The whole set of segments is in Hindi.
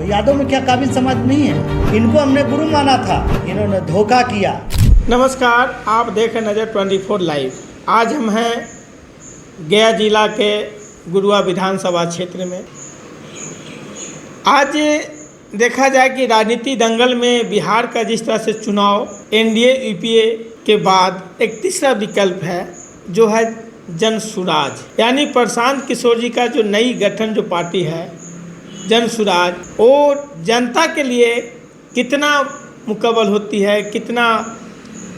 यादव में क्या काबिल समाज नहीं है? इनको हमने गुरु माना था, इन्होंने धोखा किया। नमस्कार, आप देख रहे नज़र 24 लाइव। आज हम हैं गया जिला के गुरुआ विधानसभा क्षेत्र में। आज देखा जाए कि राजनीति दंगल में बिहार का जिस तरह से चुनाव एनडीए यूपीए के बाद एक तीसरा विकल्प है जो है जन सुराज, यानी प्रशांत किशोर जी का जो नई गठन जो पार्टी है जन सुराज, वो जनता के लिए कितना मुकम्मल होती है, कितना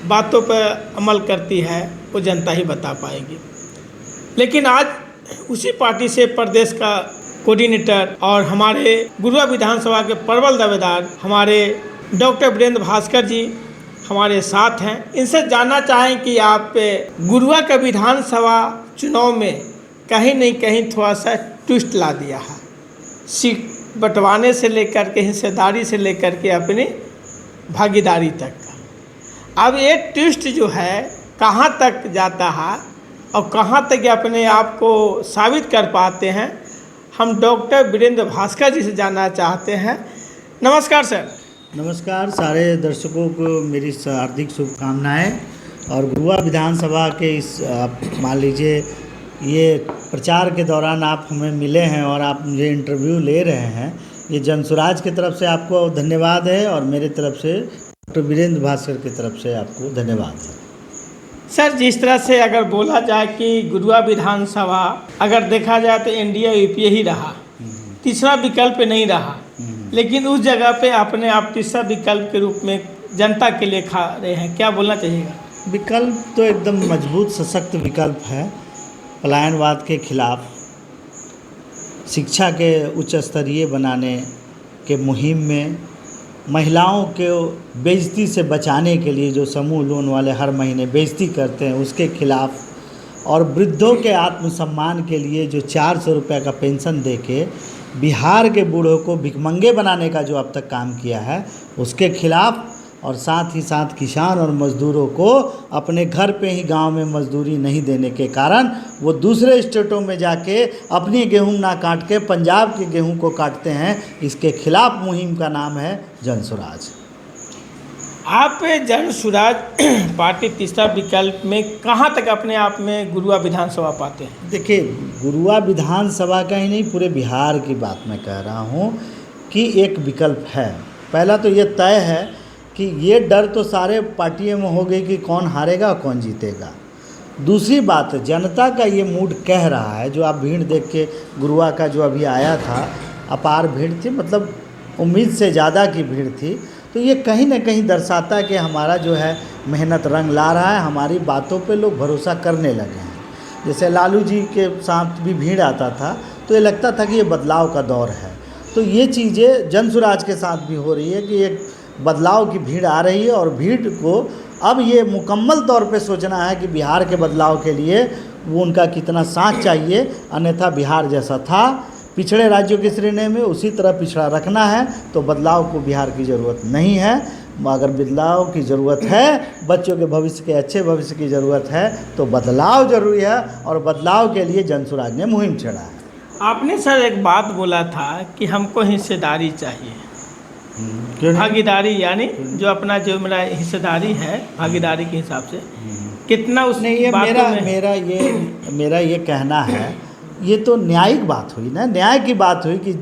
बातों पर अमल करती है, वो जनता ही बता पाएगी। लेकिन आज उसी पार्टी से प्रदेश का कोऑर्डिनेटर और हमारे गुरुआ विधानसभा के प्रबल दावेदार हमारे डॉक्टर वीरेंद्र भास्कर जी हमारे साथ हैं। इनसे जानना चाहें कि आप गुरुआ का विधानसभा चुनाव में कहीं नहीं कहीं थोड़ा सा ट्विस्ट ला दिया है, सीट बंटवाने से लेकर के हिस्सेदारी से लेकर के अपनी भागीदारी तक का। अब ये ट्विस्ट जो है कहाँ तक जाता है और कहाँ तक अपने आप को साबित कर पाते हैं, हम डॉक्टर वीरेंद्र भास्कर जी से जानना चाहते हैं। नमस्कार सर। नमस्कार, सारे दर्शकों को मेरी हार्दिक शुभकामनाएं। और गुरुआ विधानसभा के इस आप मान लीजिए ये प्रचार के दौरान आप हमें मिले हैं और आप मुझे इंटरव्यू ले रहे हैं, ये जनसुराज की तरफ से आपको धन्यवाद है और मेरे तरफ से डॉक्टर वीरेंद्र भास्कर की तरफ से आपको धन्यवाद है। सर, जिस तरह से अगर बोला जाए कि गुरुआ विधानसभा अगर देखा जाए तो एनडीए यूपीए ही रहा, तीसरा विकल्प नहीं रहा, लेकिन उस जगह पे अपने आप तीसरा विकल्प के रूप में जनता के लिए खा रहे हैं, क्या बोलना चाहिएगा? विकल्प तो एकदम मजबूत सशक्त विकल्प है। पलायनवाद के खिलाफ, शिक्षा के उच्च स्तरीय बनाने के मुहिम में, महिलाओं के बेइज्जती से बचाने के लिए जो समूह लोन वाले हर महीने बेइज्जती करते हैं उसके खिलाफ, और वृद्धों के आत्मसम्मान के लिए जो 400 रुपये का पेंशन देके बिहार के बूढ़ों को भिखमंगे बनाने का जो अब तक काम किया है उसके खिलाफ, और साथ ही साथ किसान और मज़दूरों को अपने घर पे ही गांव में मजदूरी नहीं देने के कारण वो दूसरे स्टेटों में जाके अपनी गेहूं ना काट के पंजाब के गेहूं को काटते हैं, इसके खिलाफ मुहिम का नाम है जनसुराज। आप जनसुराज पार्टी तीसरा विकल्प में कहाँ तक अपने आप में गुरुआ विधानसभा पाते हैं? देखिए, गुरुआ विधानसभा का ही नहीं, पूरे बिहार की बात मैं कह रहा हूँ कि एक विकल्प है। पहला तो ये तय है कि ये डर तो सारे पार्टियों में हो गई कि कौन हारेगा और कौन जीतेगा। दूसरी बात, जनता का ये मूड कह रहा है, जो आप भीड़ देख के गुरुआ का जो अभी आया था, अपार भीड़ थी, मतलब उम्मीद से ज़्यादा की भीड़ थी, तो ये कहीं ना कहीं दर्शाता है कि हमारा जो है मेहनत रंग ला रहा है, हमारी बातों पे लोग भरोसा करने लगे हैं। जैसे लालू जी के साथ भी भीड़ आता था तो ये लगता था कि ये बदलाव का दौर है, तो ये चीज़ें जनसुराज के साथ भी हो रही है कि एक बदलाव की भीड़ आ रही है, और भीड़ को अब ये मुकम्मल तौर पे सोचना है कि बिहार के बदलाव के लिए वो उनका कितना साथ चाहिए, अन्यथा बिहार जैसा था पिछड़े राज्यों की श्रेणी में उसी तरह पिछड़ा रखना है, तो बदलाव को बिहार की ज़रूरत नहीं है। अगर बदलाव की ज़रूरत है, बच्चों के भविष्य के अच्छे भविष्य की ज़रूरत है, तो बदलाव ज़रूरी है, और बदलाव के लिए जनसुराज ने मुहिम छेड़ा है। आपने सर एक बात बोला था कि हमको हिस्सेदारी चाहिए, भागीदारी, यानी जो अपना जो मेरा हिस्सेदारी है भागीदारी के हिसाब से कितना उसने ये मेरा ये कहना है, ये तो न्यायिक बात हुई ना, न्याय की बात हुई कि,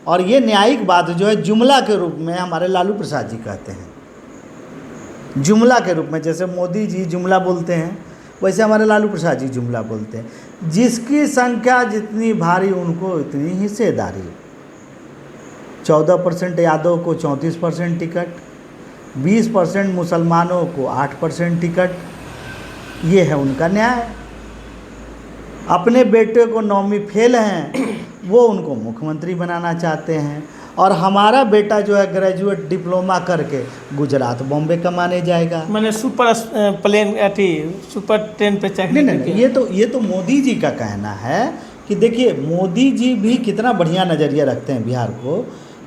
और ये न्यायिक बात जो है जुमला के रूप में हमारे लालू प्रसाद जी कहते हैं, जुमला के रूप में। जैसे मोदी जी जुमला बोलते हैं वैसे हमारे लालू प्रसाद जी जुमला बोलते हैं। जिसकी संख्या जितनी भारी उनको इतनी हिस्सेदारी। 14% यादव को 34% टिकट, 20% मुसलमानों को 8% टिकट, ये है उनका न्याय। अपने बेटे को 9वीं फेल हैं, वो उनको मुख्यमंत्री बनाना चाहते हैं, और हमारा बेटा जो है ग्रेजुएट डिप्लोमा करके गुजरात बॉम्बे कमाने जाएगा। मैंने सुपर ट्रेन पे चढ़ने नहीं, ये तो मोदी जी का कहना है कि देखिए, मोदी जी भी कितना बढ़िया नज़रिया रखते हैं बिहार को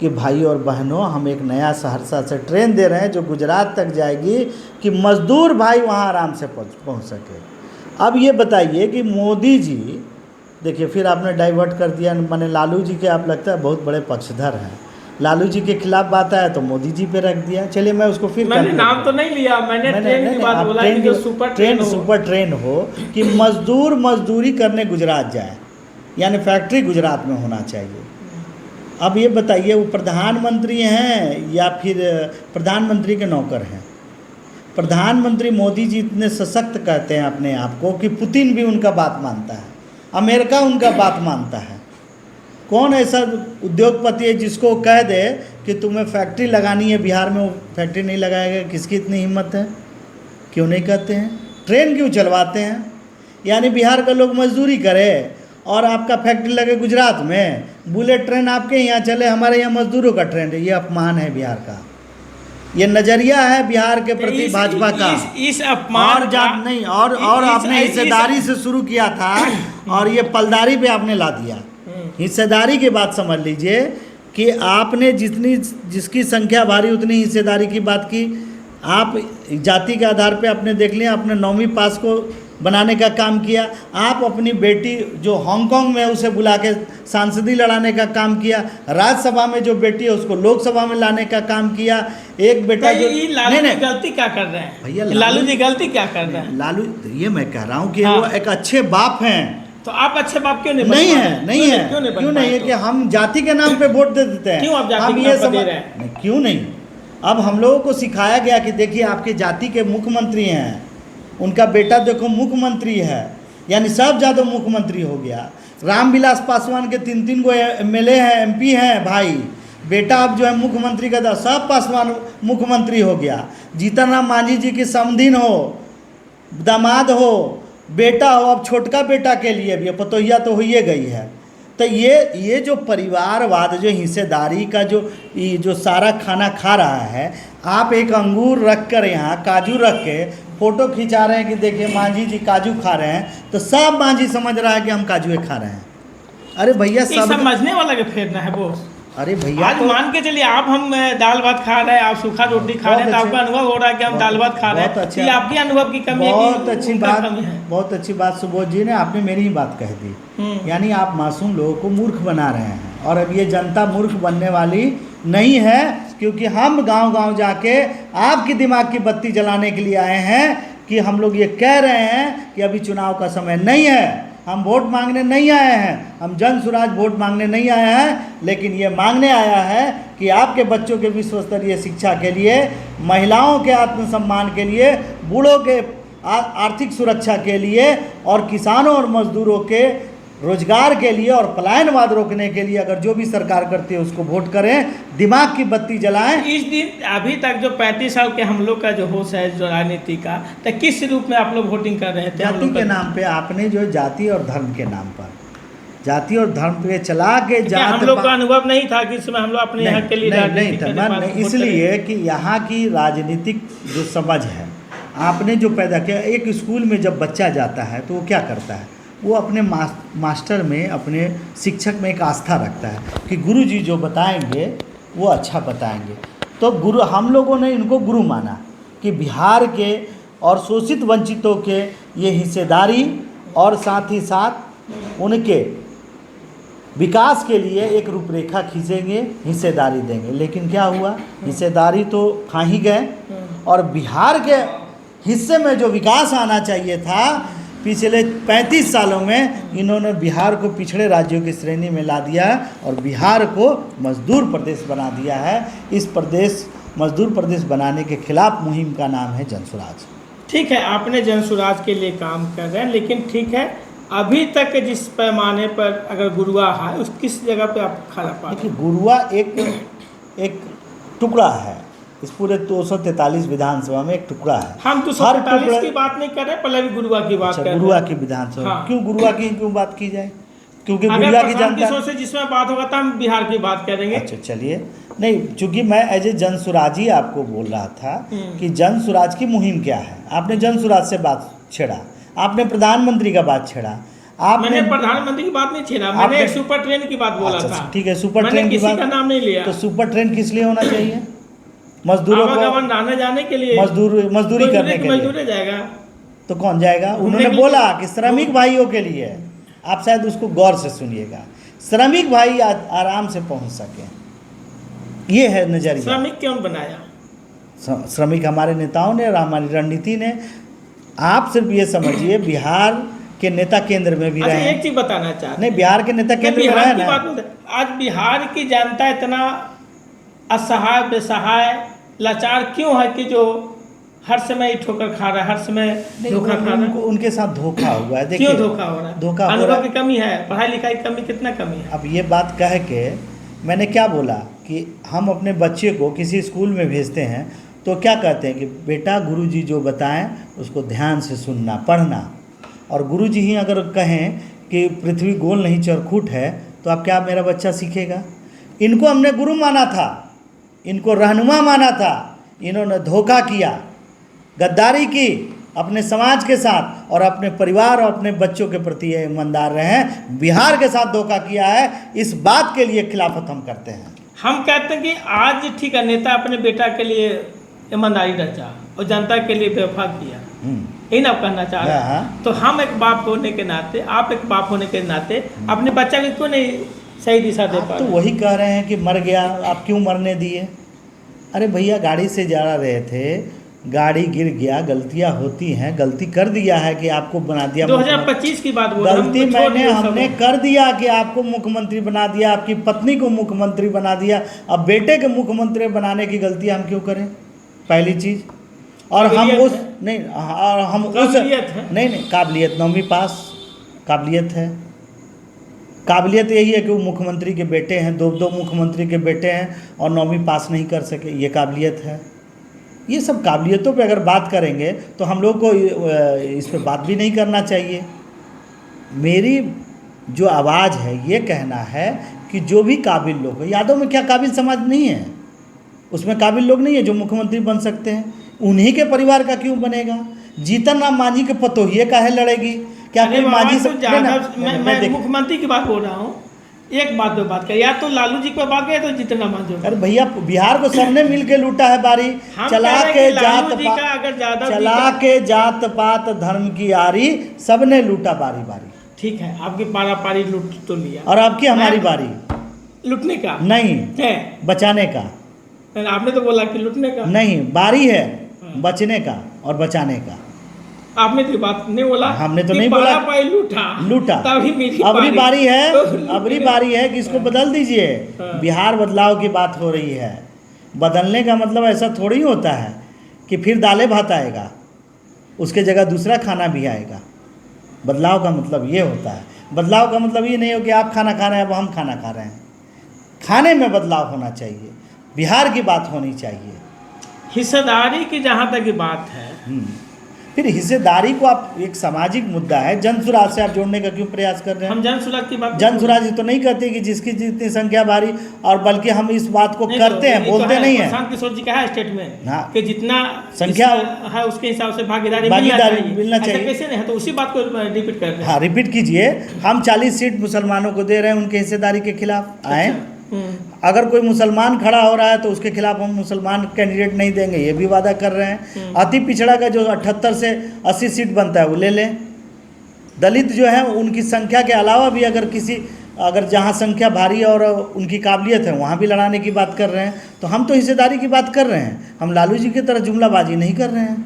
कि भाई और बहनों, हम एक नया सहरसा से ट्रेन दे रहे हैं जो गुजरात तक जाएगी कि मज़दूर भाई वहाँ आराम से पहुँच सके। अब ये बताइए कि मोदी जी देखिए फिर आपने डाइवर्ट कर दिया। मैंने लालू जी के आप लगता है बहुत बड़े पक्षधर हैं। लालू जी के खिलाफ बात आया तो मोदी जी पे रख दिया। चलिए मैं उसको फिर मैंने नाम तो नहीं लिया, मैंने ट्रेन की बात बोला कि जो सुपर ट्रेन हो कि मजदूर मजदूरी करने गुजरात जाए, यानी फैक्ट्री गुजरात में होना चाहिए। अब ये बताइए वो प्रधानमंत्री हैं या फिर प्रधानमंत्री के नौकर हैं? प्रधानमंत्री मोदी जी इतने सशक्त कहते हैं अपने आप को कि पुतिन भी उनका बात मानता है, अमेरिका उनका बात मानता है। कौन ऐसा उद्योगपति है जिसको कह दे कि तुम्हें फैक्ट्री लगानी है बिहार में, वो फैक्ट्री नहीं लगाएगा? किसकी इतनी हिम्मत है? क्यों नहीं कहते हैं? ट्रेन क्यों चलवाते हैं? यानी बिहार का लोग मजदूरी करे और आपका फैक्ट्री लगे गुजरात में, बुलेट ट्रेन आपके यहाँ चले, हमारे यहाँ मजदूरों का ट्रेन है। ये अपमान है बिहार का, ये नज़रिया है बिहार के प्रति भाजपा का। इस अपमान और जात नहीं, और आपने हिस्सेदारी से शुरू किया था और ये पलदारी पे आपने ला दिया। हिस्सेदारी की बात समझ लीजिए कि आपने जिसकी संख्या भारी उतनी हिस्सेदारी की बात की। आप जाति के आधार पे आपने देख लिया, आपने 9वीं पास को बनाने का काम किया। आप अपनी बेटी जो हांगकांग में उसे बुला के सांसदी लड़ाने का काम किया। राज्यसभा में जो बेटी है उसको लोकसभा में लाने का काम किया। एक बेटा जो लालू जी गलती क्या कर रहे हैं भैया? लालू जी गलती क्या कर रहे हैं? लालू, ये मैं कह रहा हूँ कि वो एक अच्छे बाप हैं। तो आप अच्छे बाप क्यों नहीं है? क्यों नहीं है कि हम जाति के नाम पे वोट दे देते हैं? क्यों आप जाति के नाम पे दे रहे हैं? क्यों नहीं? अब हम लोगों को सिखाया गया कि देखिए आपके जाति के मुख्यमंत्री हैं, उनका बेटा देखो मुख्यमंत्री है, यानी सब ज़्यादा मुख्यमंत्री हो गया। रामविलास पासवान के 3 गो MLA हैं, MP हैं भाई, बेटा अब जो है मुख्यमंत्री का सब पासवान मुख्यमंत्री हो गया। जीतन राम मांझी जी की समधिन हो, दामाद हो, बेटा हो, अब छोटका बेटा के लिए भी पतोहिया तो हो ही गई है। तो ये जो परिवारवाद, जो हिस्सेदारी का जो सारा खाना खा रहा है, आप एक अंगूर रख कर यहाँ काजू रख के फ़ोटो खिंचा रहे हैं कि देखिए मांझी जी काजू खा रहे हैं, तो सब मांझी समझ रहा है कि हम काजू खा रहे हैं। अरे भैया सब समझने वाला के फेरना है बोस। अरे भैया आज मान के चलिए आप हम दाल भात खा रहे हैं, आप सूखा रोटी खा रहे हैं, तो आपका अनुभव हो रहा है कि हम दाल भात खा रहे हैं। ये आपके अनुभव की कमी है। बहुत अच्छी बात सुबोध जी ने, आपने मेरी ही बात कह दी। यानी आप मासूम लोगों को मूर्ख बना रहे हैं, और अब ये जनता मूर्ख बनने वाली नहीं है, क्योंकि हम गांव-गांव जाके आपकी दिमाग की बत्ती जलाने के लिए आए हैं कि हम लोग ये कह रहे हैं कि अभी चुनाव का समय नहीं है, हम वोट मांगने नहीं आए हैं, हम जन सुराज वोट मांगने नहीं आए हैं, लेकिन ये मांगने आया है कि आपके बच्चों के विश्व स्तरीय शिक्षा के लिए, महिलाओं के आत्मसम्मान के लिए, बूढ़ों के आर्थिक सुरक्षा के लिए, और किसानों और मजदूरों के रोजगार के लिए और पलायनवाद रोकने के लिए अगर जो भी सरकार करती है उसको वोट करें, दिमाग की बत्ती जलाएं। इस दिन अभी तक जो 35 साल के हम लोग का जो होश है जो राजनीति का, तो किस रूप में आप लोग वोटिंग कर रहे थे? जाति के नाम पे आपने जो जाति और धर्म के नाम पर, जाति और धर्म पे चला के हम लोग का अनुभव नहीं था कि इसमें हम लोग अपने यहाँ के लिए नहीं, इसलिए कि यहाँ की राजनीतिक जो समझ है आपने जो पैदा किया। एक स्कूल में जब बच्चा जाता है तो वो क्या करता है? वो अपने मास्टर में, अपने शिक्षक में एक आस्था रखता है कि गुरुजी जो बताएंगे वो अच्छा बताएंगे। तो गुरु, हम लोगों ने इनको गुरु माना कि बिहार के और शोषित वंचितों के ये हिस्सेदारी और साथ ही साथ उनके विकास के लिए एक रूपरेखा खींचेंगे, हिस्सेदारी देंगे। लेकिन क्या हुआ? हिस्सेदारी तो खा ही गए, और बिहार के हिस्से में जो विकास आना चाहिए था पिछले 35 सालों में, इन्होंने बिहार को पिछड़े राज्यों की श्रेणी में ला दिया है और बिहार को मजदूर प्रदेश बना दिया है। इस मजदूर प्रदेश बनाने के खिलाफ मुहिम का नाम है जनसुराज। ठीक है, आपने जनसुराज के लिए काम कर रहे हैं, लेकिन ठीक है, अभी तक जिस पैमाने पर अगर गुरुआ है उस किस जगह पे आप खड़ा पा? देखिए, गुरुआ एक टुकड़ा है इस पूरे 243 विधानसभा में, एक टुकड़ा है। हम 243 की बात नहीं कर रहे, पहले भी गुरुआ की बात कर रहे हैं। गुरुआ की विधानसभा। हाँ। क्यों गुरुआ की क्यों बात की जाए? क्योंकि गुरुआ की जनता से जिसमें बात होगा तो हम बिहार की बात करेंगे। अच्छा चलिए, नहीं, चूंकि मैं एज ए जनसुराजी आपको बोल रहा था कि जनसुराज की मुहिम क्या है। आपने जनसुराज से बात छेड़ा, आपने प्रधानमंत्री का बात छेड़ा। मैंने प्रधानमंत्री की बात नहीं छेड़ा, मैंने एक सुपर ट्रेन की बात बोला था। ठीक है, सुपर ट्रेन की बात, नाम नहीं लिया। तो सुपर ट्रेन किस लिए होना चाहिए? मजदूरों को आने जाने के लिए, मजदूरी करने के लिए जाएगा। तो कौन जाएगा? उन्होंने बोला कि श्रमिक भाइयों के लिए। आप शायद उसको गौर से सुनिएगा, श्रमिक भाई आराम से पहुंच सके। ये है नजरिया। श्रमिक क्यों बनाया? श्रमिक हमारे नेताओं ने और हमारी रणनीति ने। आप सिर्फ ये समझिए, बिहार के नेता केंद्र में भी अच्छा, रहे। एक चीज बताना चाहते नहीं, बिहार के नेता केंद्र में बिहार रहे की ना। बात बोलते हैं। आज बिहार की जनता इतना असहाय, बेसहाय, लाचार क्यों है कि जो हर समय ही ठोकर खा रहा है, हर समय धोखा खा रहा है? उनके साथ धोखा हुआ है। देखिए क्यों धोखा हो रहा है? धोखा हो रहा अनुभव है। की कमी है, पढ़ाई लिखाई की कमी, कितना कमी है? अब ये बात कह के मैंने क्या बोला कि हम अपने बच्चे को किसी स्कूल में भेजते हैं तो क्या कहते हैं कि बेटा गुरुजी जो बताएं उसको ध्यान से सुनना, पढ़ना। और गुरुजी ही अगर कहें कि पृथ्वी गोल नहीं चरखुट है तो अब क्या मेरा बच्चा सीखेगा? इनको हमने गुरु माना था, इनको रहनुमा माना था, इन्होंने धोखा किया, गद्दारी की अपने समाज के साथ और अपने परिवार और अपने बच्चों के प्रति ईमानदार रहे हैं। बिहार के साथ धोखा किया है, इस बात के लिए खिलाफत हम करते हैं। हम कहते हैं कि आज ठीक है, नेता अपने बेटा के लिए ईमानदारी रचा और जनता के लिए बेवफा किया, यही ना आप कहना चाह रहे हैं? तो हम एक बाप होने के नाते, आप एक बाप होने के नाते अपने बच्चा को क्यों नहीं सही दिशा दे पा? तो वही कह रहे हैं कि मर गया, आप क्यों मरने दिए? अरे भैया, गाड़ी से जा रहे थे, गाड़ी गिर गया, गलतियां होती हैं, गलती कर दिया है कि आपको बना दिया 2025 की बात बोल रहा हूं, गलती हमने कर दिया कि आपको मुख्यमंत्री बना दिया, आपकी पत्नी को मुख्यमंत्री बना दिया। अब बेटे के मुख्यमंत्री बनाने की गलती हम क्यों करें? पहली चीज। और हम उस नहीं, और हम उस नहीं काबिलियत 9वीं पास काबिलियत है। काबिलियत यही है कि वो मुख्यमंत्री के बेटे हैं, दो मुख्यमंत्री के बेटे हैं और 9वीं पास नहीं कर सके, ये काबिलियत है। ये सब काबिलियतों पे अगर बात करेंगे तो हम लोग को इस पे बात भी नहीं करना चाहिए। मेरी जो आवाज़ है ये कहना है कि जो भी काबिल लोग हैं, यादव में क्या काबिल समाज नहीं है? उसमें काबिल लोग नहीं है जो मुख्यमंत्री बन सकते हैं? उन्हीं के परिवार का क्यों बनेगा? जीतन राम मांझी के पतोहिए काहे लड़ेगी? क्या कोई मांझी से? मैं मुख्यमंत्री की बात बोल रहा हूँ। एक बात दो बात कर, या तो लालू जी पर बात है तो जितना मांझो। अरे भैया, बिहार को सबने मिल के लूटा है बारी, चला के जात पात धर्म की आरी, सबने लूटा बारी बारी। ठीक है, आपकी पारा पारी लूट तो लिया, और आपकी हमारी बारी लूटने का नहीं है, बचाने का। आपने तो बोला कि लूटने का नहीं, बारी है बचने का और बचाने का। आपने तो बात नहीं बोला, हमने तो नहीं बोला लूटा। अबरी बारी है, अबरी बारी है कि इसको बदल दीजिए। बिहार बदलाव की बात हो रही है। बदलने का मतलब ऐसा थोड़ी होता है कि फिर दालें भात आएगा, उसके जगह दूसरा खाना भी आएगा। बदलाव का मतलब ये होता है। बदलाव का मतलब ये नहीं हो कि आप खाना खा रहे हैं अब हम खाना खा रहे हैं। खाने में बदलाव होना चाहिए, बिहार की बात होनी चाहिए। हिस्सेदारी की जहाँ तक की बात है, फिर हिस्सेदारी को आप एक सामाजिक मुद्दा है, जनसुराज से आप जोड़ने का क्यों प्रयास कर रहे हैं? हम जनसुराज की बात, जनसुराज तो नहीं कहते कि जिसकी जितनी संख्या भारी, और बल्कि हम इस बात को करते हैं, बोलते नहीं है। प्रशांत किशोर जी का है स्टेटमेंट कि जितना संख्या है उसके हिसाब से भागीदारी मिलना चाहिए। कैसे नहीं है, तो उसी बात को रिपीट कर रहे हैं। हाँ, रिपीट कीजिए। हम 40 सीट मुसलमानों को दे रहे हैं, उनके हिस्सेदारी के खिलाफ आए। अगर कोई मुसलमान खड़ा हो रहा है तो उसके खिलाफ हम मुसलमान कैंडिडेट नहीं देंगे, ये भी वादा कर रहे हैं। अति पिछड़ा का जो 78 से 80 सीट बनता है वो ले लें। दलित जो है उनकी संख्या के अलावा भी अगर जहाँ संख्या भारी और उनकी काबिलियत है वहाँ भी लड़ाने की बात कर रहे हैं। तो हम तो हिस्सेदारी की बात कर रहे हैं, हम लालू जी की तरह जुमलाबाजी नहीं कर रहे हैं।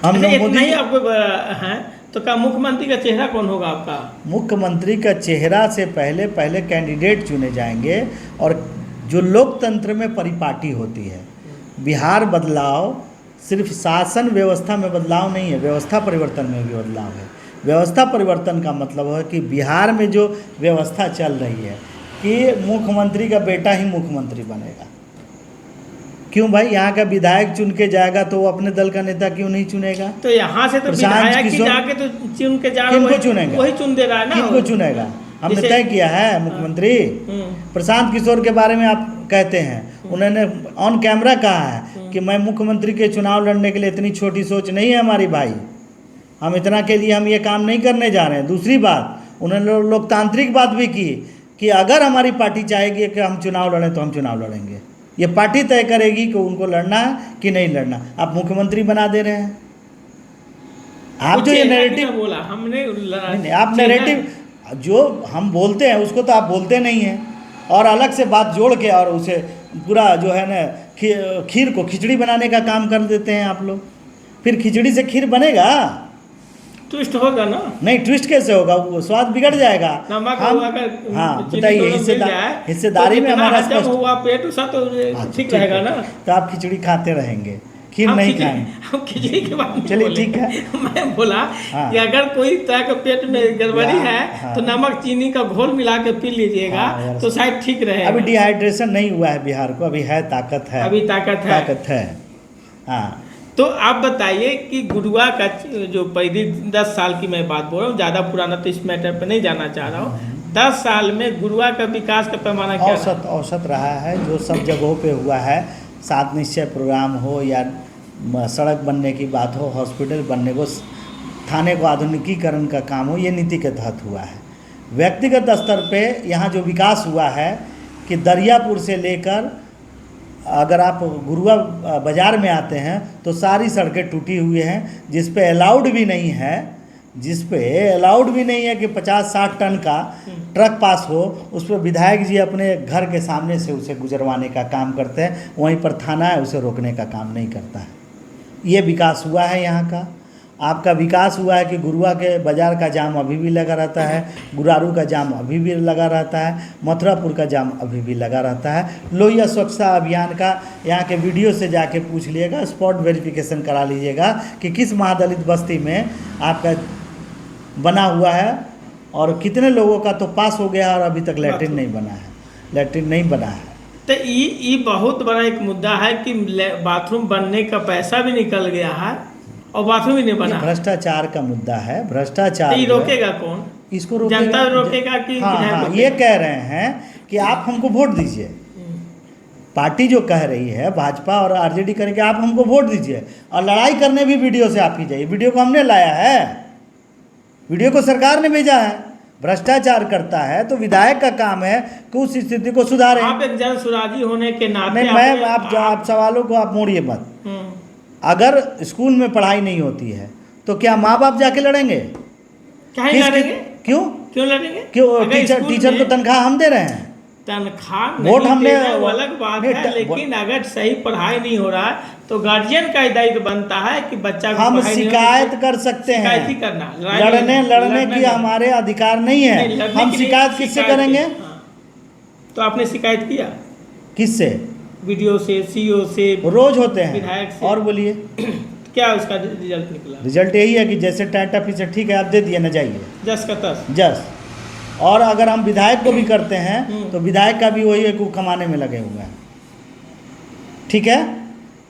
हम नहीं आपको हैं तो क्या मुख्यमंत्री का चेहरा कौन होगा आपका? मुख्यमंत्री का चेहरा से पहले कैंडिडेट चुने जाएंगे, और जो लोकतंत्र में परिपाटी होती है। बिहार बदलाव सिर्फ शासन व्यवस्था में बदलाव नहीं है, व्यवस्था परिवर्तन में भी बदलाव है। व्यवस्था परिवर्तन का मतलब है कि बिहार में जो व्यवस्था चल रही है कि मुख्यमंत्री का बेटा ही मुख्यमंत्री बनेगा। क्यों भाई? यहाँ का विधायक चुन के जाएगा तो वो अपने दल का नेता क्यों नहीं चुनेगा? तो यहाँ से तो विधायक ही जाके तो चुन के जा, किनको चुनेगा? वही चुन दे रहा है ना। किनको चुनेगा? हमने तय किया है मुख्यमंत्री। प्रशांत किशोर के बारे में आप कहते हैं, उन्होंने ऑन कैमरा कहा है कि मैं मुख्यमंत्री के चुनाव लड़ने के लिए इतनी छोटी सोच नहीं है हमारी भाई, हम इतना के लिए हम ये काम नहीं करने जा रहे हैं। दूसरी बात, उन्होंने लोकतांत्रिक बात भी की कि अगर हमारी पार्टी चाहेगी कि हम चुनाव लड़ें तो हम चुनाव लड़ेंगे। ये पार्टी तय करेगी कि उनको लड़ना है कि नहीं लड़ना। आप मुख्यमंत्री बना दे रहे हैं। आप जो ये नैरेटिव बोला हमने नहीं, आप नैरेटिव जो हम बोलते हैं उसको तो आप बोलते नहीं हैं, और अलग से बात जोड़ के और उसे पूरा जो है ना खीर को खिचड़ी बनाने का काम कर देते हैं आप लोग। फिर खिचड़ी से खीर बनेगा? ट्विस्ट होगा ना। नहीं, ट्विस्ट कैसे होगा, वो स्वाद बिगड़ जाएगा। नमक हम अगर हाँ चीनी बताइए, दोनों मिल जाए हिस्सेदारी तो में जितना हमारा हजम स्पष्ट। हुआ पेट उसा तो अच्छा, ठीक ठीक रहेगा है। ना। तो आप खिचड़ी खाते रहेंगे, खीर हम नहीं खिचड़ी- खाएंगे। हम खिचड़ी के बारे में चलिए, बोले। ठीक है। मैं बोला हाँ। कि अगर कोई तरह का पेट में गड़बड़ी है हाँ। तो नमक चीनी का घोल मिला के पी लीजिएगा हाँ, यार। तो शायद ठीक रहेगा। अभी डिहाइड्रेशन नहीं हुआ है बिहार को, अभी है, ताकत है, अभी ताकत है। ताकत है। हाँ, तो आप बताइए कि गुरुआ का जो पहली 10 साल की मैं बात बोल रहा हूँ, ज़्यादा पुराना तो इस मैटर पर नहीं जाना चाह रहा हूँ। 10 साल में गुरुआ का विकास का पैमाना क्या रहा? औसत रहा है जो सब जगहों पे हुआ है। 7 निश्चय प्रोग्राम हो या सड़क बनने की बात हो, हॉस्पिटल बनने को, थाने को आधुनिकीकरण का काम हो, ये नीति के तहत हुआ है। व्यक्तिगत स्तर पे यहाँ जो विकास हुआ है कि दरियापुर से लेकर अगर आप गुरुआ बाज़ार में आते हैं तो सारी सड़कें टूटी हुई हैं, जिस पे अलाउड भी नहीं है कि 50-60 टन का ट्रक पास हो, उस पर विधायक जी अपने घर के सामने से उसे गुजरवाने का काम करते हैं। वहीं पर थाना है, उसे रोकने का काम नहीं करता है। ये विकास हुआ है यहाँ का। आपका विकास हुआ है कि गुरुआ के बाज़ार का जाम अभी भी लगा रहता है, गुरारू का जाम अभी भी लगा रहता है, मथुरापुर का जाम अभी भी लगा रहता है। लोहिया स्वच्छता अभियान का यहाँ के वीडियो से जाके पूछ लीजिएगा, स्पॉट वेरिफिकेशन करा लीजिएगा कि किस महादलित बस्ती में आपका बना हुआ है और कितने लोगों का तो पास हो गया और अभी तक लैट्रिन नहीं बना है। तो ये बहुत बड़ा एक मुद्दा है कि बाथरूम बनने का पैसा भी निकल गया है और बाथरूम ही नहीं बना। भ्रष्टाचार का मुद्दा है, भ्रष्टाचार। तो ये रोकेगा कौन? इसको रोकेगा, जनता रोकेगा कि हाँ, ये कह रहे हैं कि आप हमको वोट दीजिए। पार्टी जो कह रही है, भाजपा और आरजेडी करेंगे, आप हमको वोट दीजिए और लड़ाई करने भी वीडियो से आप ही जाइए। वीडियो को हमने लाया है, वीडियो को सरकार ने भेजा है। भ्रष्टाचार करता है तो विधायक का काम है कि उस स्थिति को सुधारें। आप एक जन सुराजी होने के नाते नहीं, मैं आप सवालों को आप मोड़िए मत। अगर स्कूल में पढ़ाई नहीं होती है तो क्या माँ बाप जाके लड़ेंगे? लड़ेंगे? क्यों लड़ेंगे? क्यों? टीचर को तनख्वाह हम दे रहे हैं, तनख्वाह वोट हमने, वो अलग बात है, लेकिन अगर सही पढ़ाई नहीं हो रहा है तो गार्जियन का दायित्व बनता है कि बच्चा को हम शिकायत कर सकते हैं। शिकायत ही करना, लड़ने की हमारे अधिकार नहीं है। हम शिकायत किससे करेंगे? तो आपने शिकायत किया किससे? वीडियो से, सीओ से, रोज होते हैं, विधायक से। और बोलिए क्या उसका रिजल्ट निकला? रिजल्ट यही है कि जैसे टाटा फीचर ठीक है आप दे दिए, न जाइए, जस का तस जस। और अगर हम विधायक को भी करते हैं तो विधायक का भी वही है कि कमाने में लगे हुए हैं। ठीक है,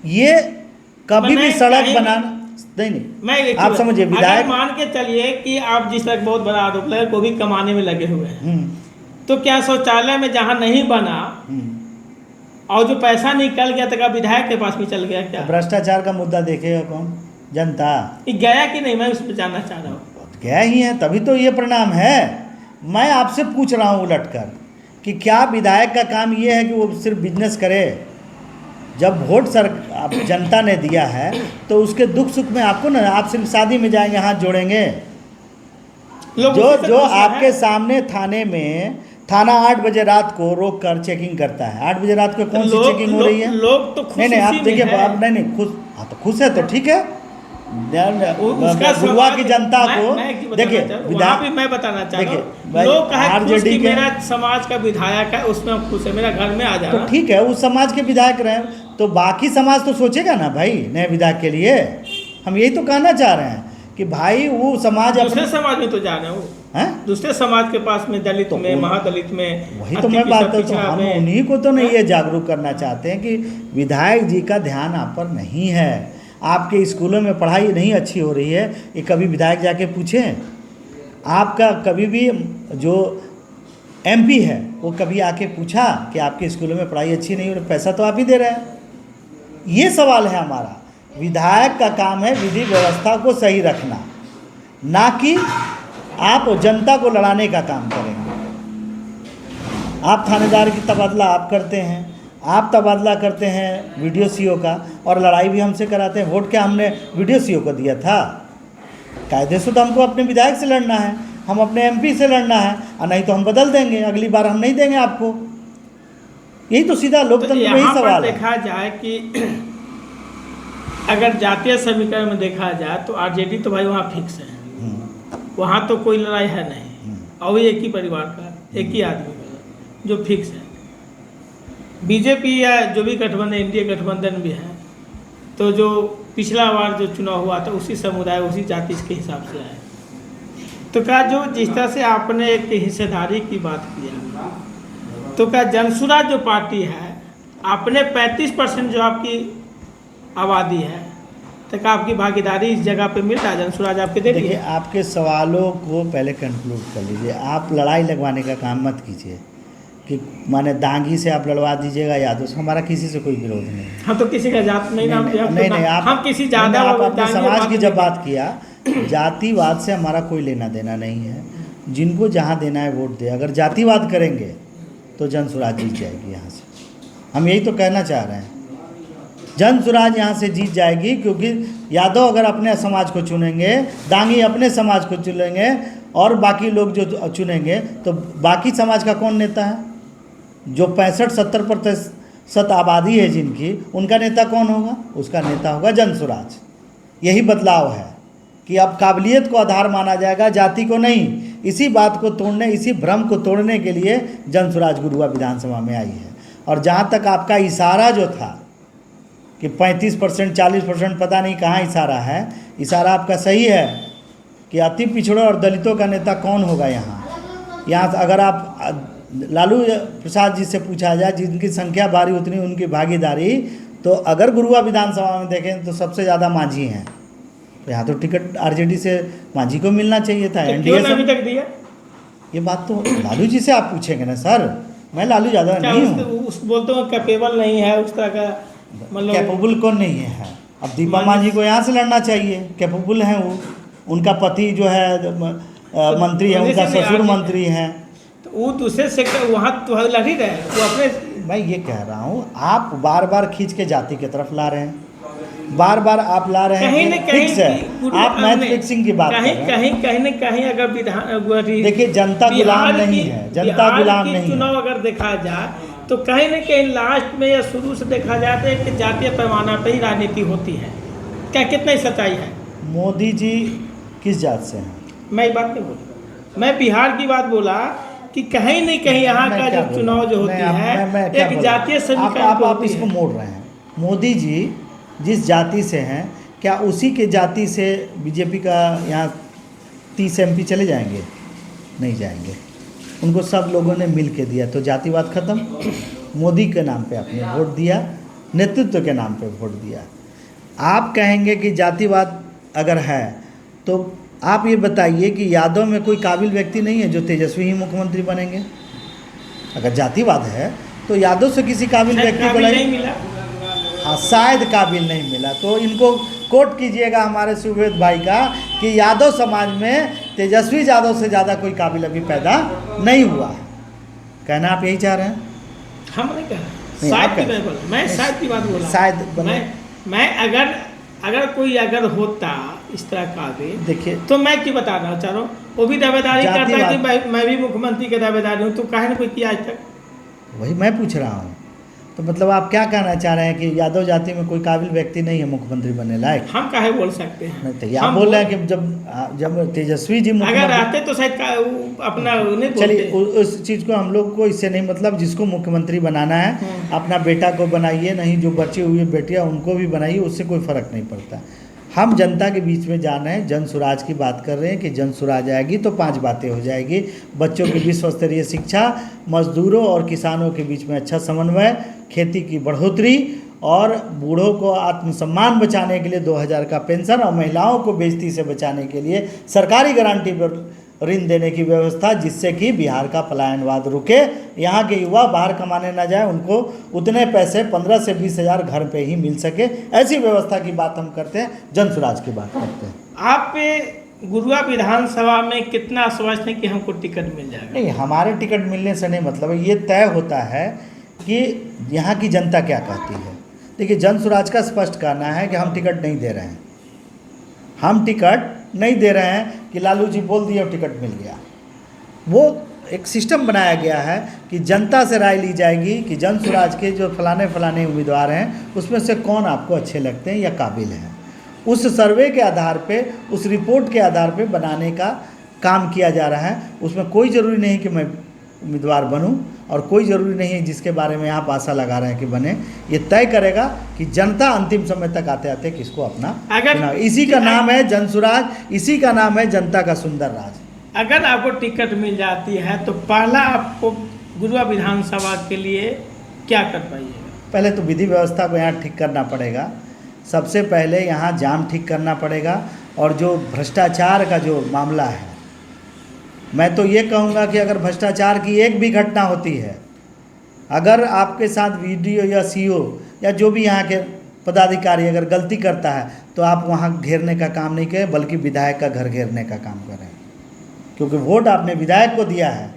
ये कभी भी सड़क बनाना नहीं, मैं आप समझिए, विधायक मान के चलिए कि आप जिस तरह बहुत बड़ा आरोप लगे को भी कमाने में लगे हुए हैं, तो क्या शौचालय में जहाँ नहीं बना और जो पैसा निकल गया तो क्या विधायक के पास भी चल गया? क्या भ्रष्टाचार का मुद्दा देखेगा कौन? जनता। गया कि नहीं, मैं उस पर जानना चाह रहा हूँ। गया ही है, तभी तो ये परिणाम है। मैं आपसे पूछ रहा हूँ उलट कर कि क्या विधायक का काम ये है कि वो सिर्फ बिजनेस करे? जब वोट जनता ने दिया है तो उसके दुख सुख में आपको ना, आप सिर्फ शादी में जाएंगे हाथ जोड़ेंगे? जो आपके सामने थाना 8 बजे रात को रोक कर चेकिंग करता है। 8 बजे रात को कौन सी चेकिंग हो रही है? लोग तो नहीं, आप देखिए, आप नहीं खुश, हाँ तो खुश है तो ठीक है। गुरुआ की जनता को देखिए, मैं बताना चाह रहा हूँ, लोग कहे कि मेरा समाज का विधायक है, उसमें खुश है, मेरा घर में आ जाना। तो ठीक है, उस समाज के विधायक रहे तो बाकी समाज तो सोचेगा ना भाई नए विधायक के लिए। हम यही तो कहना चाह रहे हैं कि भाई वो समाज दूसरे समाज में तो जा रहे हो, दूसरे समाज के पास में, दलित तो में, महादलित में, वही तो मैं बात करता हूँ। हम उन्हीं को तो नहीं ये जागरूक करना चाहते हैं कि विधायक जी का ध्यान आप पर नहीं है। आपके स्कूलों में पढ़ाई नहीं अच्छी हो रही है, ये कभी विधायक जाके पूछें? आपका कभी भी जो एमपी है वो कभी आके पूछा कि आपके स्कूलों में पढ़ाई अच्छी नहीं हो रही? पैसा तो आप ही दे रहे हैं। ये सवाल है हमारा। विधायक का काम है विधि व्यवस्था को सही रखना, ना कि आप जनता को लड़ाने का काम करेंगे। आप थानेदार की तबादला आप करते हैं, आप तबादला करते हैं वीडियो सीओ का, और लड़ाई भी हमसे कराते हैं। वोट क्या हमने वीडियो सीओ को दिया था? कायदे से तो हमको अपने विधायक से लड़ना है, हम अपने एमपी से लड़ना है, और नहीं तो हम बदल देंगे, अगली बार हम नहीं देंगे आपको। यही तो सीधा तो लोकतंत्र में ही यहाँ पर सवाल है। देखा जाए कि अगर जातीय समीकरण में देखा जाए तो आरजेडी तो भाई वहाँ फिक्स है, वहाँ तो कोई लड़ाई है नहीं, और वही एक ही परिवार का एक ही आदमी का जो फिक्स है। बीजेपी या जो भी गठबंधन, एनडीए गठबंधन भी है, तो जो पिछला बार जो चुनाव हुआ था उसी समुदाय उसी जाति के हिसाब से आए। तो क्या जो जिस तरह से आपने एक हिस्सेदारी की बात किया, तो क्या जनसुराज जो पार्टी है आपने 35% जो आपकी आबादी है, तो क्या आपकी भागीदारी इस जगह पे मिल रहा है? जनसुराज आपके दे रही देखिए, है? आपके सवालों को पहले कंक्लूड कर लीजिए। आप लड़ाई लगवाने का काम मत कीजिए कि माने दांगी से आप लड़वा दीजिएगा यादव से। हमारा किसी से कोई विरोध नहीं है। हम तो किसी का जात नहीं नाम दिया, नहीं, हम किसी ज़्यादा आप अपने दांगी समाज की बात जब बात किया, जातिवाद से हमारा कोई लेना देना नहीं है। जिनको जहाँ देना है वोट दे। अगर जातिवाद करेंगे तो जनसुराज जीत जाएगी यहाँ से। हम यही तो कहना चाह रहे हैं, जनसुराज यहाँ से जीत जाएगी, क्योंकि यादव अगर अपने समाज को चुनेंगे, दांगी अपने समाज को चुनेंगे, और बाकी लोग जो चुनेंगे, तो बाकी समाज का कौन नेता है? जो 65-70% आबादी है जिनकी, उनका नेता कौन होगा? उसका नेता होगा जनसुराज। यही बदलाव है कि अब काबिलियत को आधार माना जाएगा, जाति को नहीं। इसी बात को तोड़ने, इसी भ्रम को तोड़ने के लिए जनसुराज गुरुआ विधानसभा में आई है। और जहाँ तक आपका इशारा जो था कि 35% 40% पता नहीं कहाँ इशारा है, इशारा आपका सही है कि अति पिछड़ों और दलितों का नेता कौन होगा यहाँ। अगर आप लालू प्रसाद जी से पूछा जाए, जिनकी संख्या भारी उतनी उनकी भागीदारी, तो अगर गुरुआ विधानसभा में देखें तो सबसे ज़्यादा मांझी हैं। तो यहाँ तो टिकट आरजेडी से मांझी को मिलना चाहिए था। तो एनडीए से अभी तक दिया? ये बात तो लालू जी से आप पूछेंगे ना सर। मैं लालू यादव नहीं हूँ। बोलते हो कैपेबल नहीं है उस तरह का, मतलब कैपेबल कौन नहीं है? अब दीपा मांझी को यहाँ से लड़ना चाहिए, कैपेबल हैं वो। उनका पति जो है मंत्री है, उनका ससुर मंत्री हैं। तो वो दूसरे सेक्टर वहाँ तो लड़ ही रहे, वो अपने। मैं ये कह रहा हूँ, आप बार बार खींच के जाति की तरफ ला रहे हैं, बार बार आप ला रहे कहीं हैं न कि फिक्स है। आप मैच फिक्सिंग की बात कर रहे हैं। कहीं न कहीं अगर विधान देखिए, जनता गुलाम नहीं है, जनता गुलाम नहीं है। चुनाव अगर देखा जाए तो कहीं न कहीं लास्ट में या शुरू से देखा जाए तो एक जातीय पैमाना पर ही राजनीति होती है। क्या कितना ही सच्चाई है? मोदी जी किस जात से हैं? मैं ये बात नहीं बोला, मैं बिहार की बात बोला कि कहीं नहीं कहीं यहाँ का जो चुनाव जो होती है एक जातीय समीकरण। आप इसको मोड़ रहे हैं। मोदी जी जिस जाति से हैं, क्या उसी के जाति से बीजेपी का यहाँ 30 MP चले जाएंगे? नहीं जाएंगे। उनको सब लोगों ने मिल के दिया, तो जातिवाद खत्म। मोदी के नाम पे आपने वोट दिया, नेतृत्व के नाम पे वोट दिया। आप कहेंगे कि जातिवाद अगर है, तो आप ये बताइए कि यादव में कोई काबिल व्यक्ति नहीं है जो तेजस्वी ही मुख्यमंत्री बनेंगे? अगर जातिवाद है तो यादव से किसी काबिल व्यक्ति को नहीं मिला। हाँ, शायद काबिल नहीं मिला। तो इनको कोट कीजिएगा हमारे सुवेद भाई का कि यादव समाज में तेजस्वी यादव से ज़्यादा कोई काबिल अभी पैदा नहीं हुआ है। कहना आप यही चाह रहे हैं? हम नहीं कह रहे, शायद मैं शायद की बात बोला। शायद मैं अगर कोई अगर होता इस तरह का भी, देखिए, तो मैं क्यों बता रहा चाह रहा हूँ, वो भी दावेदारी करता है कि मैं भी मुख्यमंत्री के दावेदारी हूँ, तो काहे ना कोई किया आज तक? वही मैं पूछ रहा हूँ। तो मतलब आप क्या कहना चाह रहे हैं कि यादव जाति में कोई काबिल व्यक्ति नहीं है मुख्यमंत्री बनने लायक? हम काहे बोल सकते हैं? नहीं, तो आप बोल रहे हैं कि जब तेजस्वी जी अगर रहते तो शायद अपना नहीं। चलिए, उस चीज़ को हम लोग को इससे नहीं मतलब। जिसको मुख्यमंत्री बनाना है अपना बेटा को बनाइए, नहीं जो बची हुई बेटियां उनको भी बनाइए, उससे कोई फ़र्क नहीं पड़ता। हम जनता के बीच में जा रहे हैं, जनसुराज की बात कर रहे हैं कि जनसुराज आएगी तो 5 बातें हो जाएगी। बच्चों की विश्व स्तरीय शिक्षा, मजदूरों और किसानों के बीच में अच्छा समन्वय, खेती की बढ़ोतरी, और बूढ़ों को आत्मसम्मान बचाने के लिए 2000 का पेंशन, और महिलाओं को बेइज्जती से बचाने के लिए सरकारी गारंटी पर ऋण देने की व्यवस्था, जिससे कि बिहार का पलायनवाद रुके, यहाँ के युवा बाहर कमाने ना जाए, उनको उतने पैसे 15 से 20 हज़ार घर पे ही मिल सके। ऐसी व्यवस्था की बात हम करते हैं, जनसुराज की बात करते हैं। आप गुरुआ विधानसभा में कितना आश्वस्त है कि हमको टिकट मिल जाएगा? नहीं, हमारे टिकट मिलने से नहीं मतलब है, ये तय होता है कि यहाँ की जनता क्या कहती है। देखिए, जनसुराज का स्पष्ट कहना है कि हम टिकट नहीं दे रहे हैं। हम टिकट नहीं दे रहे हैं कि लालू जी बोल दिए और टिकट मिल गया। वो एक सिस्टम बनाया गया है कि जनता से राय ली जाएगी कि जन स्वराज के जो फलाने फलाने उम्मीदवार हैं उसमें से कौन आपको अच्छे लगते हैं या काबिल हैं। उस सर्वे के आधार पे, उस रिपोर्ट के आधार पे बनाने का काम किया जा रहा है। उसमें कोई ज़रूरी नहीं कि मैं उम्मीदवार बनूं और कोई ज़रूरी नहीं है जिसके बारे में आप आशा लगा रहे हैं कि बने। ये तय करेगा कि जनता अंतिम समय तक आते आते किसको अपना चुनाव। इसी का नाम है जन स्वराज, इसी का नाम है जनता का सुंदर राज। अगर आपको टिकट मिल जाती है तो पहला आपको गुरुआ विधानसभा के लिए क्या कर पाइएगा? पहले तो विधि व्यवस्था को यहाँ ठीक करना पड़ेगा। सबसे पहले यहाँ जाम ठीक करना पड़ेगा। और जो भ्रष्टाचार का जो मामला है, मैं तो ये कहूँगा कि अगर भ्रष्टाचार की एक भी घटना होती है, अगर आपके साथ वीडियो या सीओ या जो भी यहाँ के पदाधिकारी अगर गलती करता है तो आप वहाँ घेरने का काम नहीं करें, बल्कि विधायक का घर घेरने का काम करें। क्योंकि वोट आपने विधायक को दिया है,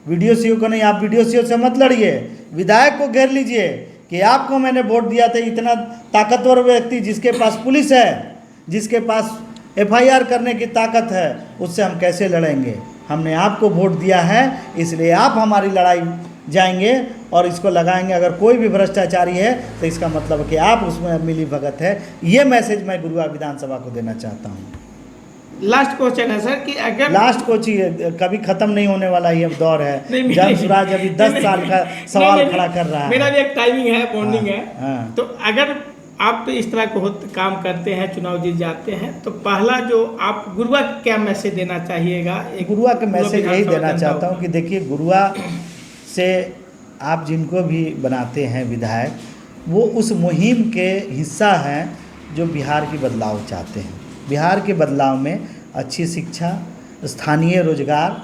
वीडियो सीओ को नहीं। आप वीडियो सीओ से मत लड़िए, विधायक को घेर लीजिए कि आपको मैंने वोट दिया था। इतना ताकतवर व्यक्ति जिसके पास पुलिस है, जिसके पास एफआईआर करने की ताकत है, उससे हम कैसे लड़ेंगे? हमने आपको वोट दिया है, इसलिए आप हमारी लड़ाई जाएंगे और इसको लगाएंगे। अगर कोई भी भ्रष्टाचारी है तो इसका मतलब है कि आप उसमें मिली भगत है। ये मैसेज मैं गुरुआ विधानसभा को देना चाहता हूँ। लास्ट क्वेश्चन है सर कि अगर लास्ट क्वेश्चन कभी ख़त्म नहीं होने वाला ये दौर है। जन स्वराज अभी 10 साल का सवाल खड़ा कर रहा है। मेरा भी एक टाइमिंग है, बॉन्डिंग है। हाँ। तो अगर आप इस तरह को काम करते हैं, चुनाव जीत जाते हैं, तो पहला जो आप गुरुआ क्या मैसेज देना चाहिएगा? गुरुआ का मैसेज यही देना चाहता हूँ कि देखिए, गुरुआ से आप जिनको भी बनाते हैं विधायक, वो उस मुहिम के हिस्सा हैं जो बिहार की बदलाव चाहते हैं। बिहार के बदलाव में अच्छी शिक्षा, स्थानीय रोजगार,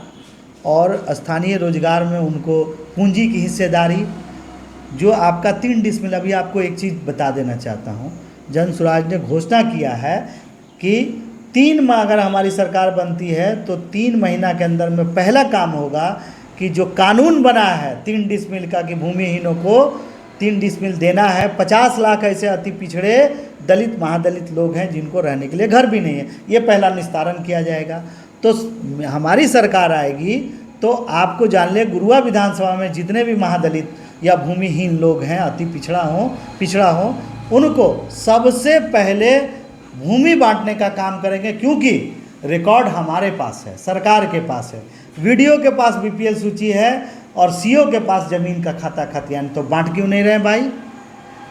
और स्थानीय रोजगार में उनको पूंजी की हिस्सेदारी। जो आपका 3 डिसमिल, अभी आपको एक चीज़ बता देना चाहता हूँ, जन स्वराज ने घोषणा किया है कि 3 माह अगर हमारी सरकार बनती है तो 3 महीना के अंदर में पहला काम होगा कि जो कानून बना है 3 डिसमिल का, कि भूमिहीनों को 3 डिसमिल देना है। 50 लाख ऐसे अति पिछड़े दलित महादलित लोग हैं जिनको रहने के लिए घर भी नहीं है, ये पहला निस्तारण किया जाएगा। तो हमारी सरकार आएगी तो आपको जान ले, गुरुआ विधानसभा में जितने भी महादलित या भूमिहीन लोग हैं, अति पिछड़ा हो, उनको सबसे पहले भूमि बांटने का काम करेंगे। क्योंकि रिकॉर्ड हमारे पास है, सरकार के पास है, वीडियो के पास बीपीएल सूची है और सीओ के पास ज़मीन का खाता खतियान। तो बांट क्यों नहीं रहे भाई?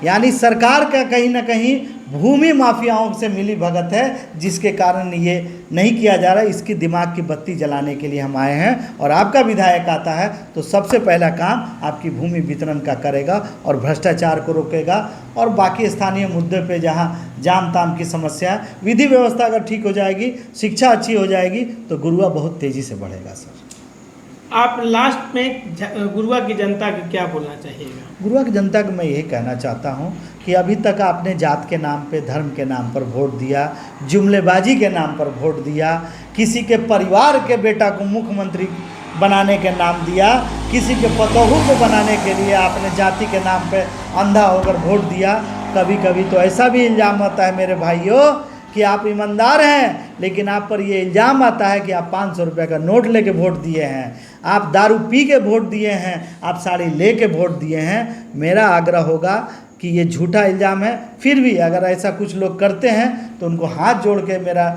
यानी सरकार का कहीं ना कहीं भूमि माफियाओं से मिली भगत है, जिसके कारण ये नहीं किया जा रहा है। इसकी दिमाग की बत्ती जलाने के लिए हम आए हैं। और आपका विधायक आता है तो सबसे पहला काम आपकी भूमि वितरण का करेगा और भ्रष्टाचार को रोकेगा। और बाकी स्थानीय मुद्दे पे जहाँ जाम ताम की समस्या, विधि व्यवस्था अगर ठीक हो जाएगी, शिक्षा अच्छी हो जाएगी, तो गुरुआ बहुत तेज़ी से बढ़ेगा। सर, आप लास्ट में गुरुआ की जनता को क्या बोलना चाहिएगा? गुरुआ की जनता को मैं यही कहना चाहता हूँ कि अभी तक आपने जात के नाम पे, धर्म के नाम पर वोट दिया, जुमलेबाजी के नाम पर वोट दिया, किसी के परिवार के बेटा को मुख्यमंत्री बनाने के नाम दिया, किसी के पतोहू को बनाने के लिए आपने जाति के नाम पे अंधा होकर वोट दिया। कभी कभी तो ऐसा भी इल्ज़ाम आता है मेरे भाइयों कि आप ईमानदार हैं, लेकिन आप पर ये इल्ज़ाम आता है कि आप 500 रुपये का नोट लेके वोट दिए हैं, आप दारू पी के वोट दिए हैं, आप साड़ी ले के वोट दिए हैं। मेरा आग्रह होगा कि ये झूठा इल्ज़ाम है। फिर भी अगर ऐसा कुछ लोग करते हैं तो उनको हाथ जोड़ के मेरा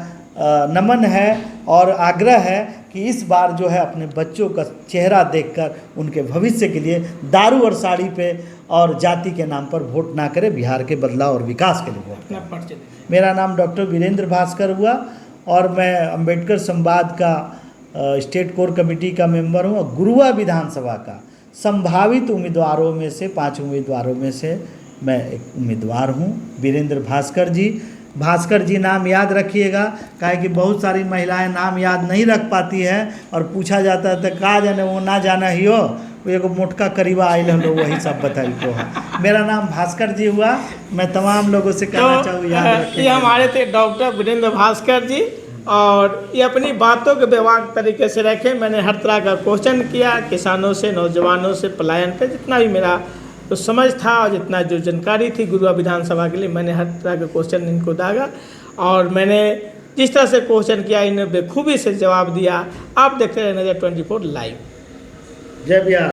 नमन है और आग्रह है कि इस बार जो है अपने बच्चों का चेहरा देखकर उनके भविष्य के लिए दारू और साड़ी पे और जाति के नाम पर वोट ना करें, बिहार के बदलाव और विकास के लिए वोट करें। मेरा नाम डॉक्टर वीरेंद्र भास्कर हुआ और मैं अंबेडकर संवाद का स्टेट कोर कमेटी का मेंबर हूँ और गुरुआ विधानसभा का संभावित उम्मीदवारों में से 5 उम्मीदवारों में से मैं एक उम्मीदवार हूँ, वीरेंद्र भास्कर जी। भास्कर जी नाम याद रखिएगा, काहे कि बहुत सारी महिलाएं नाम याद नहीं रख पाती है और पूछा जाता है तो का जाने वो ना जाना ही हो, वो एगो मोटका करीबा आयल हम लोग वही सब बताई को है। मेरा नाम भास्कर जी हुआ। मैं तमाम लोगों से कहना चाहूँ याद रखें। ये हमारे थे डॉक्टर वीरेंद्र भास्कर जी और ये अपनी बातों के व्यवहार तरीके से रखें। मैंने हर तरह का क्वेश्चन किया, किसानों से, नौजवानों से, पलायन पे, जितना भी मेरा तो समझ था और जितना जो जानकारी थी गुरुआ विधानसभा के लिए, मैंने हर तरह के क्वेश्चन इनको दागा और मैंने जिस तरह से क्वेश्चन किया इन्हें बेखूबी से जवाब दिया। आप देखते रहे नजर 24 लाइव। जय बिहार।